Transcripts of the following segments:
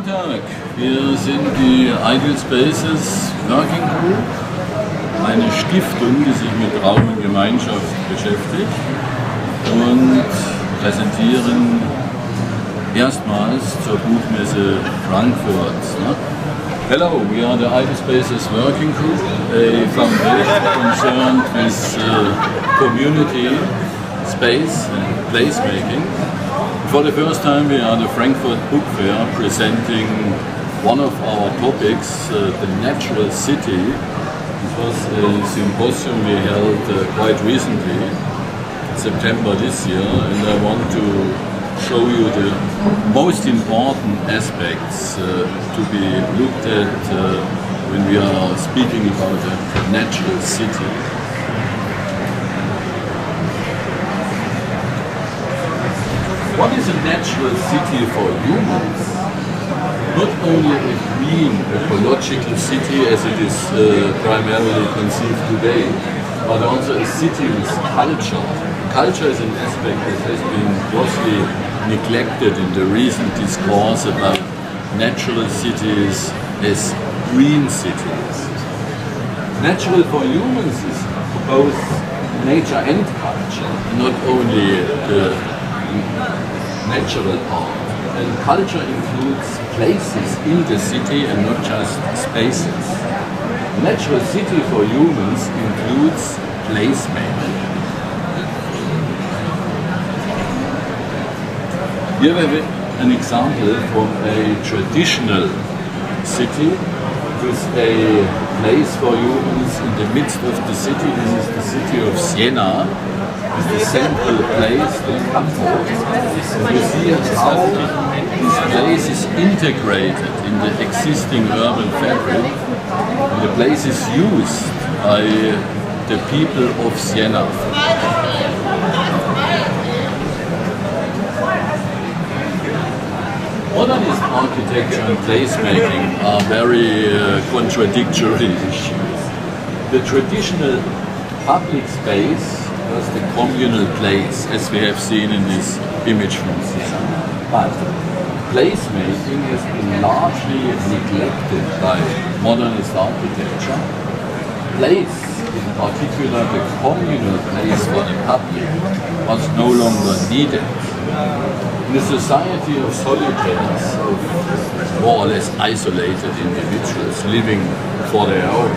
Guten Tag, wir sind die Ideal Spaces Working Group, eine Stiftung, die sich mit Raum und Gemeinschaft beschäftigt und präsentieren erstmals zur Buchmesse Frankfurt. Hello, we are the Ideal Spaces Working Group, a foundation concerned with community, space and placemaking. For the first time we are at the Frankfurt Book Fair presenting one of our topics, the natural city. It was a symposium we held quite recently, September this year, and I want to show you the most important aspects to be looked at when we are speaking about a natural city. What is a natural city for humans? Not only a green ecological city as it is primarily conceived today, but also a city with culture. Culture is an aspect that has been grossly neglected in the recent discourse about natural cities as green cities. Natural for humans is both nature and culture, not only the natural part. And culture includes places in the city and not just spaces. Natural city for humans includes placemaking. Here we have an example from a traditional city with a place for humans in the midst of the city. This is the city of Siena, with the central place, the Campo. You see how this place is integrated in the existing urban fabric. And the place is used by the people of Siena. Modernist architecture and placemaking are very contradictory issues. The traditional public space was the communal place, as we have seen in this image from Siena. But placemaking has been largely neglected by modernist architecture. Place, in particular the communal place for the public, was no longer needed. In a society of solitaires, of more or less isolated individuals living for their own,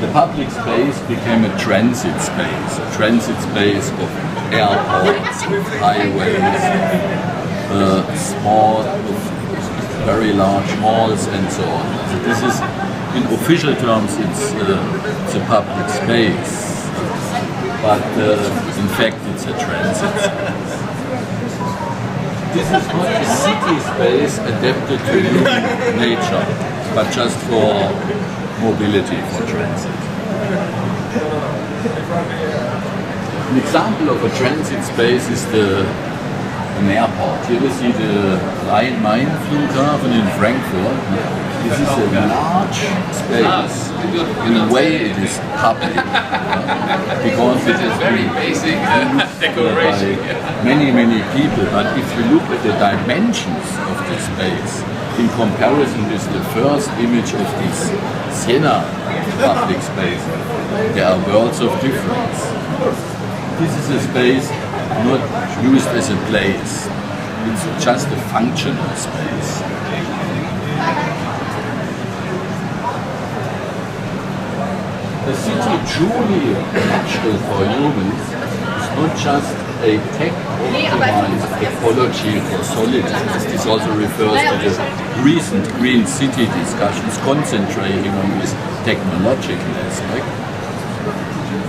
the public space became a transit space of airports, of highways, small, very large malls and so on. So this is, in official terms, it's a public space, but in fact it's a transit space. This is not a city space adapted to human nature, but just for mobility, for transit. An example of a transit space is an airport. Here we see the Rhein-Main-Flughafen in Frankfurt. This is a large space. In a way it is public, because it has been used by many people. But if you look at the dimensions of the space, in comparison with the first image of this Siena public space, there are worlds of difference. This is a space not used as a place, it's just a functional space. The city truly natural for humans is not just a tech-optimized ecology for solitaires. This also refers to the recent green city discussions concentrating on this technological aspect,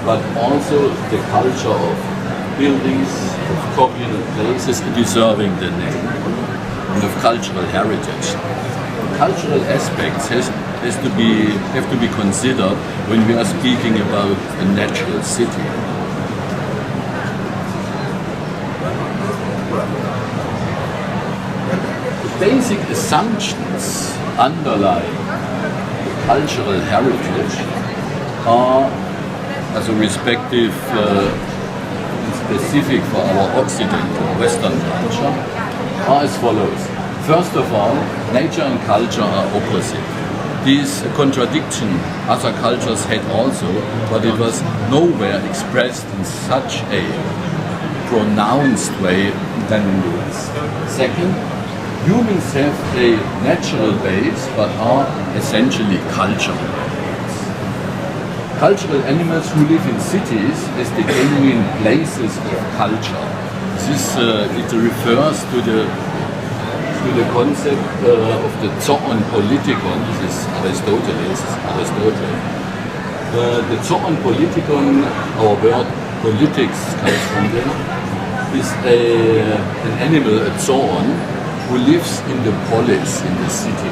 but also the culture of buildings, of communal places deserving the name, and of cultural heritage. Cultural aspects have to be considered when we are speaking about a natural city. The basic assumptions underlying the cultural heritage are, as a respective specific for our Occidental Western culture, are as follows. First of all, nature and culture are opposite. This contradiction other cultures had also, but it was nowhere expressed in such a pronounced way than in the West. Second, humans have a natural base but are essentially cultural. Cultural animals who live in cities as the genuine places of culture. This it refers to the concept of the zoon politikon. This is Aristotle. The zoon politikon, our word politics comes from there, is an animal, a zoon, who lives in the polis, in the city.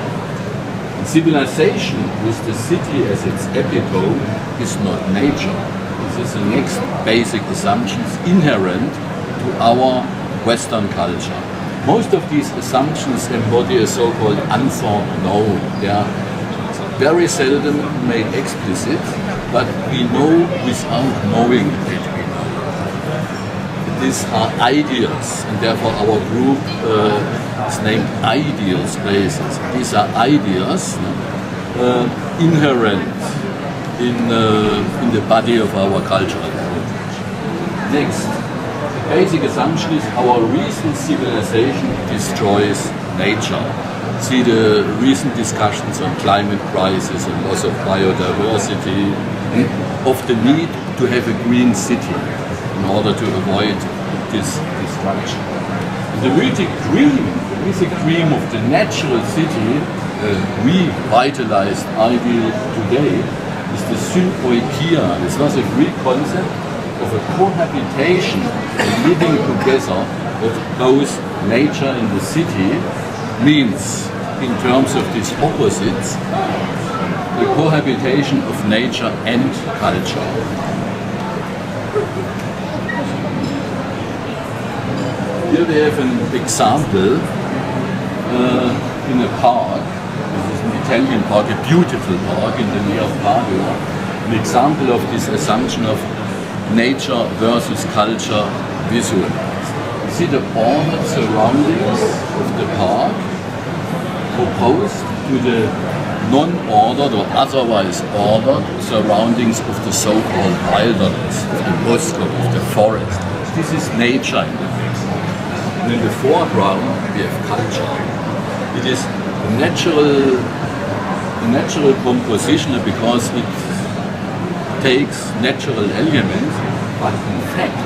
And civilization with the city as its epitome is not nature. This is the next basic assumptions inherent to our Western culture. Most of these assumptions embody a so-called unthought known. They are very seldom made explicit, but we know without knowing that we know. These are ideas, and therefore our group is named ideal spaces. These are ideas inherent in the body of our cultural heritage. Next. Basic assumption is our recent civilization destroys nature. See the recent discussions on climate crisis and loss of biodiversity, and of the need to have a green city in order to avoid this destruction. And the mythic dream of the natural city, revitalized ideal today, is the synoikia. This was a Greek concept of a cohabitation, a living together of both nature and the city, means, in terms of these opposites, the cohabitation of nature and culture. Here we have an example in a park. This is an Italian park, a beautiful park in the near of Padua. An example of this assumption of nature versus culture visualized. You see the ordered surroundings of the park opposed to the non-ordered or otherwise ordered surroundings of the so-called wilderness, of the bosco, of the forest. This is nature in the mix. And in the foreground we have culture. It is a natural composition because it takes natural elements, but in fact,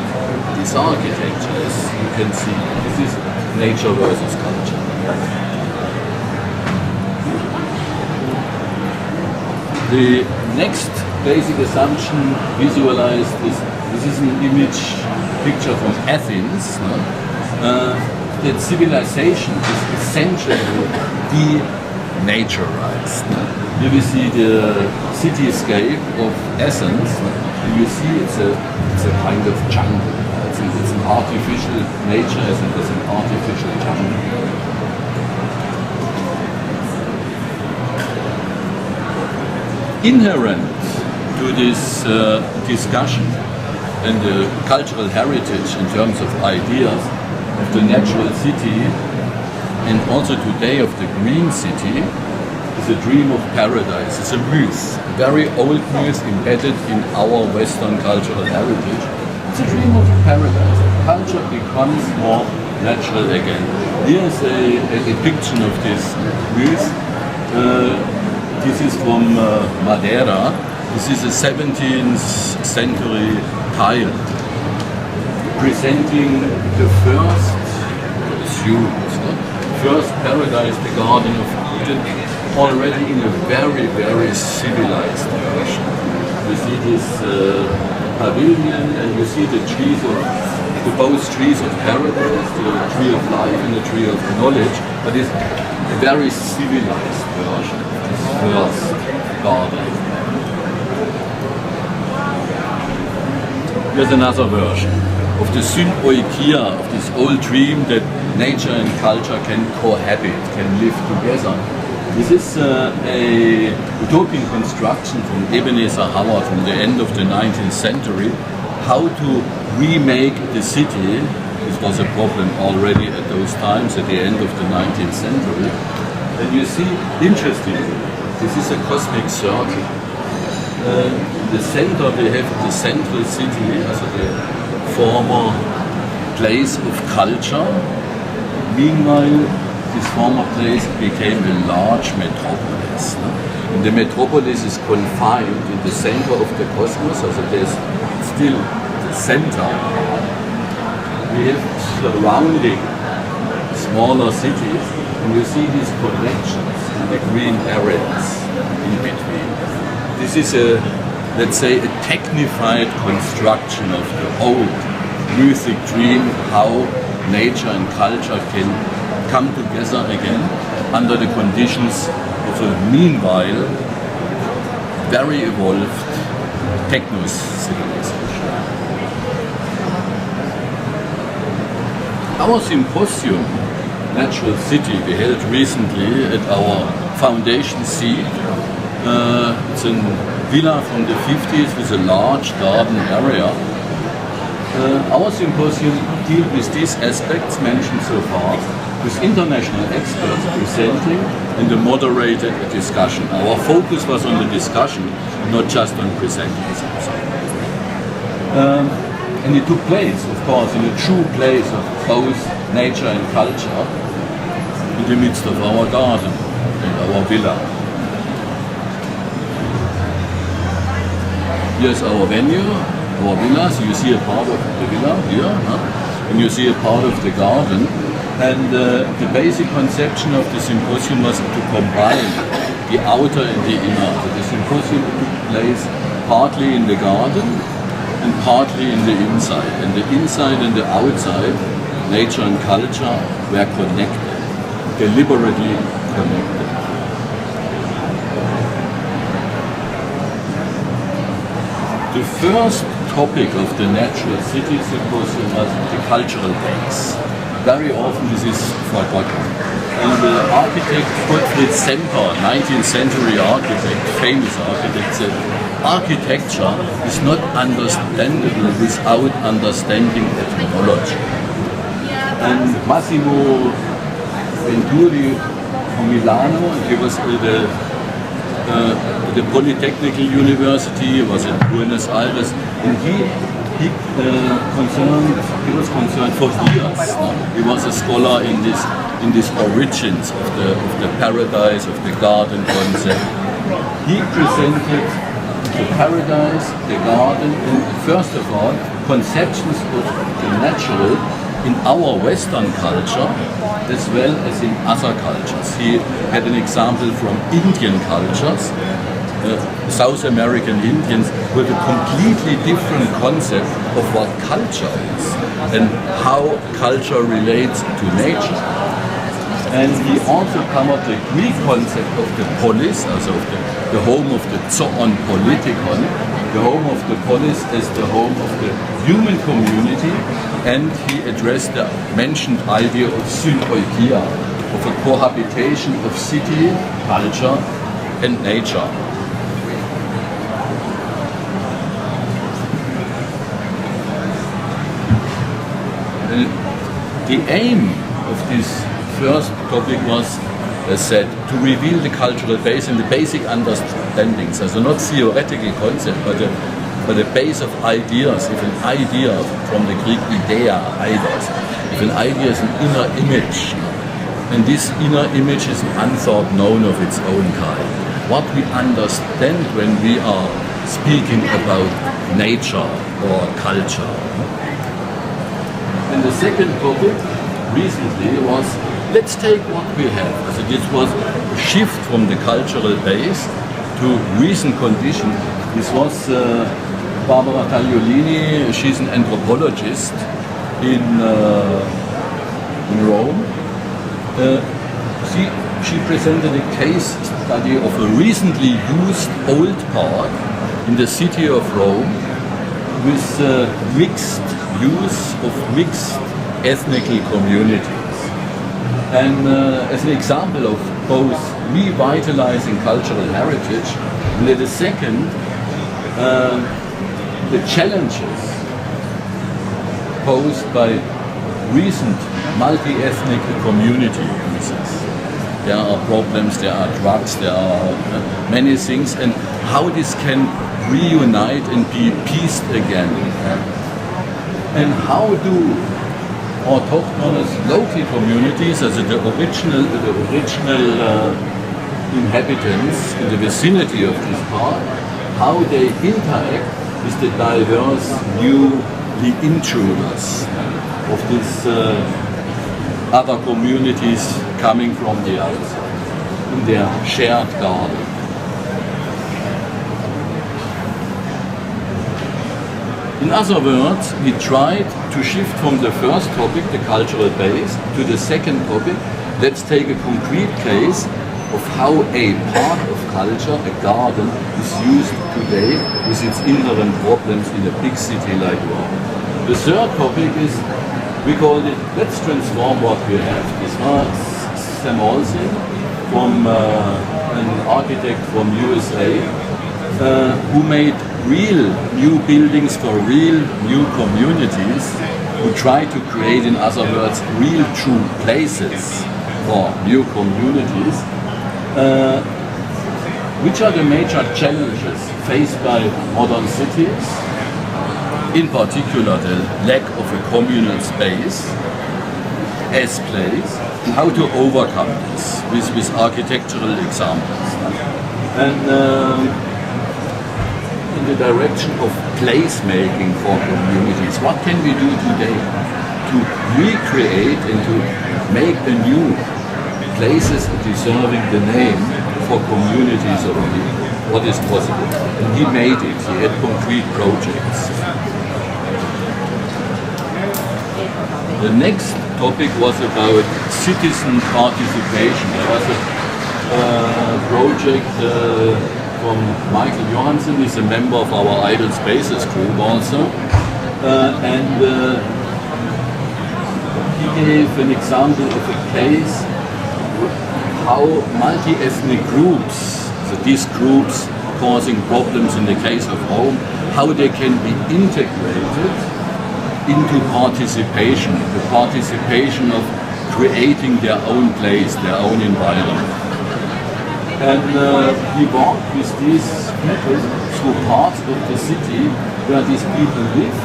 this architecture, as you can see, this is nature versus culture. The next basic assumption visualized is, this is an image picture from Athens, no? That civilization is essentially denaturized. Here we see the cityscape of Athens, and you see it's a kind of jungle. It's an artificial nature as it is an artificial jungle. Inherent to this discussion and the cultural heritage in terms of ideas of the natural city, and also today of the green city, is a dream of paradise. It's a myth, a very old myth embedded in our Western cultural heritage. It's a dream of paradise. Culture becomes more natural again. Here's a depiction of this myth. This is from Madeira. This is a 17th century tile presenting the first paradise, the Garden of Eden, already in a very, very civilized version. You see this pavilion, and you see the trees both trees of paradise, the tree of life and the tree of knowledge, but it's a very civilized version of this first garden. Here's another version of the synoikia, of this old dream that nature and culture can cohabit, can live together. This is a utopian construction from Ebenezer Howard from the end of the 19th century, how to remake the city This was a problem already at those times, at the end of the 19th century. And you see, interestingly, this is a cosmic circle. In the center we have the central city, also the former place of culture. Meanwhile, this former place became a large metropolis. And the metropolis is confined in the center of the cosmos, so there's still the center. We have surrounding smaller cities, and you see these connections in the green areas in between. This is a, let's say, a technified construction of the old mythic dream how nature and culture can come together again under the conditions of a meanwhile very evolved techno civilization. Our symposium, Natural City, we held recently at our foundation seat. It's a villa from the 50s with a large garden area. Our symposium deals with these aspects mentioned so far, with international experts presenting and a moderated discussion. Our focus was on the discussion, not just on presenting something. And it took place, of course, in a true place of both nature and culture, in the midst of our garden and our villa. Here's our venue, our villa. So you see a part of the villa here, and you see a part of the garden. And the basic conception of the symposium was to combine the outer and the inner. So the symposium took place partly in the garden and partly in the inside. And the inside and the outside, nature and culture, were connected, deliberately connected. The first topic of the Natural City Symposium was the cultural base. Very often this is forgotten. And the architect Gottfried Semper, 19th century architect, famous architect, said, architecture is not understandable without understanding etymology. And Massimo Venturi from Milano, he was the Polytechnical University, was in Buenos Aires, and he was concerned for years. He was a scholar in this origins of the paradise, of the garden concept. He presented the paradise, the garden, and first of all, conceptions of the natural in our Western culture as well as in other cultures. He had an example from Indian cultures. South American Indians with a completely different concept of what culture is and how culture relates to nature. And he also covered the Greek concept of the polis, also of the home of the zoon politikon, the home of the polis as the home of the human community, and he addressed the mentioned idea of synoikia, of a cohabitation of city, culture and nature. The aim of this first topic was, as said, to reveal the cultural base and the basic understandings, also not theoretical concept, but a base of ideas. If an idea, from the Greek idea, eidos, if an idea is an inner image, and this inner image is an unthought known of its own kind, what we understand when we are speaking about nature or culture. And the second topic recently was, let's take what we have. So this was a shift from the cultural base to recent condition. This was Barbara Tagliolini, she's an anthropologist in Rome. She presented a case study of a recently used old park in the city of Rome with mixed use of mixed ethnic communities. And as an example of both revitalizing cultural heritage, and at the second, the challenges posed by recent multi-ethnic community. There are problems, there are drugs, there are many things, and how this can reunite and be pieced again. And how do autochthonous local communities, as the original inhabitants in the vicinity of this park, how they interact with the diverse new intruders of these other communities coming from the outside in their shared garden. In other words, we tried to shift from the first topic, the cultural base, to the second topic. Let's take a concrete case of how a part of culture, a garden, is used today with its inherent problems in a big city like Rome. The third topic is, we called it, let's transform what we have. This was Sam Olsen, from an architect from USA, who made real new buildings for real new communities, who try to create, in other words, real true places for new communities. Which are the major challenges faced by modern cities? In particular, the lack of a communal space as place, how to overcome this with architectural examples. And in the direction of place-making for communities, what can we do today to recreate and to make a new places deserving the name for communities of people? What is possible? And he made it, he had concrete projects. The next topic was about citizen participation. There was a project from Michael Johansson, he's a member of our Idle Spaces group also, and he gave an example of a case how multi-ethnic groups, so these groups causing problems in the case of Rome, how they can be integrated into participation, the participation of creating their own place, their own environment. And we walked with these people through parts of the city where these people live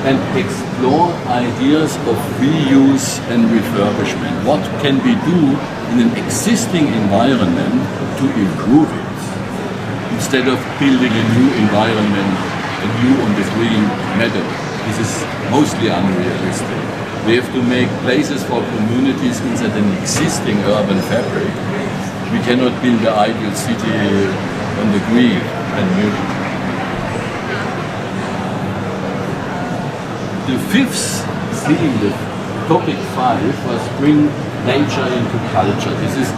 and explore ideas of reuse and refurbishment. What can we do in an existing environment to improve it? Instead of building a new environment, a new on the green method. This is mostly unrealistic. We have to make places for communities inside an existing urban fabric. We cannot build the ideal city on the green and new. The fifth theme, the topic 5, was bring nature into culture. This is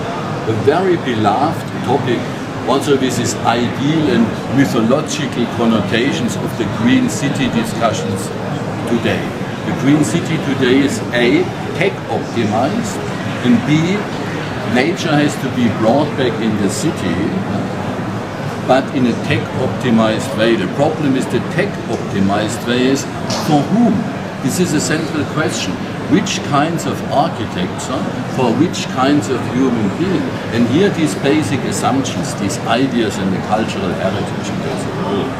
a very beloved topic, also with its ideal and mythological connotations of the green city discussions today. The green city today is A, tech optimized, and B, nature has to be brought back in the city, but in a tech optimized way. The problem is the tech optimized way is for whom? This is a central question. Which kinds of architecture for which kinds of human beings? And here these basic assumptions, these ideas and the cultural heritage plays a role.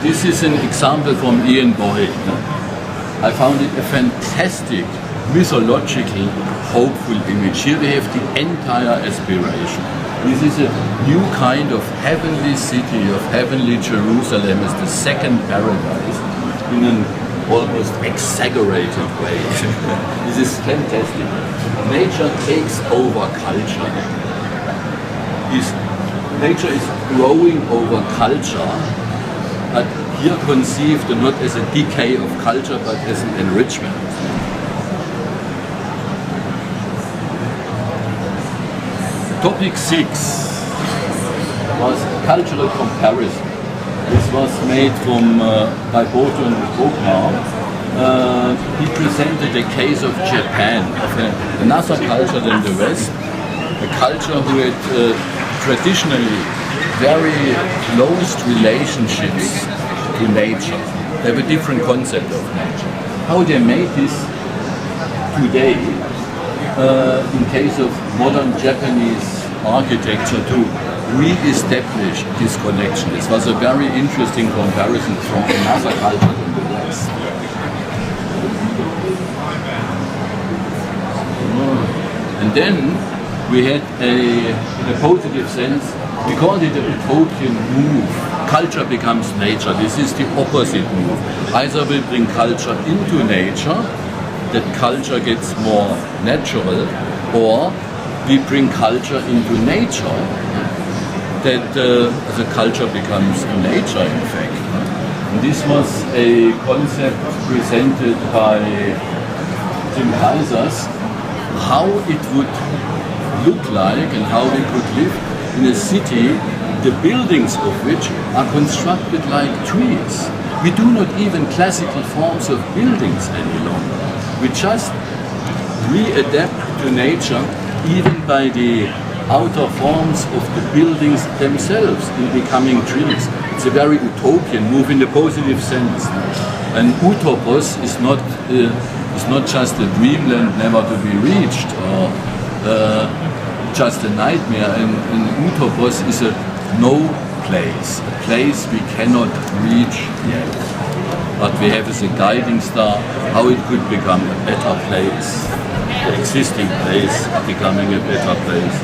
This is an example from Ian Boyd. I found it a fantastic, mythological, hopeful image. Here we have the entire aspiration. This is a new kind of heavenly city, of heavenly Jerusalem as the second paradise in an almost exaggerated way. This is fantastic. Nature takes over culture. Nature is growing over culture, but here conceived not as a decay of culture, but as an enrichment. Topic 6 was cultural comparison. This was made by Boto and Bognar. He presented the case of Japan, of another culture than the West, a culture who had traditionally very close relationships to nature. They have a different concept of nature. How they made this today, in case of modern Japanese architecture, to re-establish this connection. This was a very interesting comparison from another culture in the West. And then we had in a positive sense, we called it a utopian move. Culture becomes nature. This is the opposite move. Either we bring culture into nature, that culture gets more natural, or we bring culture into nature, that the culture becomes nature in fact. And this was a concept presented by Tim Kaisers, how it would look like and how we could live in a city, the buildings of which are constructed like trees. We do not even classical forms of buildings any longer. We just readapt to nature even by the outer forms of the buildings themselves in becoming trees. It's a very utopian move in the positive sense. And utopos is not just a dreamland never to be reached or just a nightmare. And utopos is a no place, a place we cannot reach yet. But we have as a guiding star how it could become a better place, the existing place becoming a better place.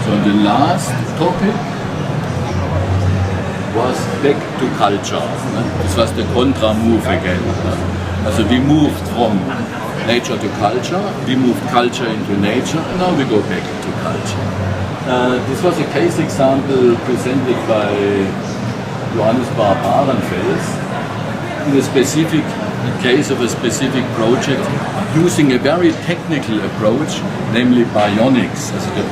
So the last topic was back to culture. This was the contra move again. So we moved from nature to culture, we moved culture into nature, and now we go back to culture. This was a case example presented by Johannes Barenfels in a specific case of a specific project using a very technical approach, namely bionics, as the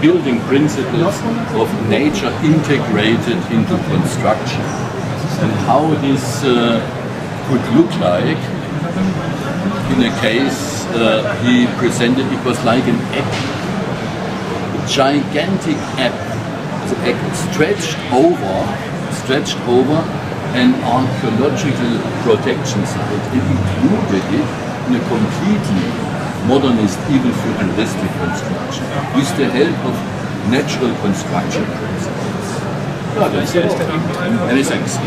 building principles of nature integrated into construction. And how this could look like in a case he presented, it was like an app, a gigantic app, stretched over an archaeological protection site. It included it in a completely modernist, even futuristic construction, with the help of natural construction principles. Yeah, that's it. Many thanks.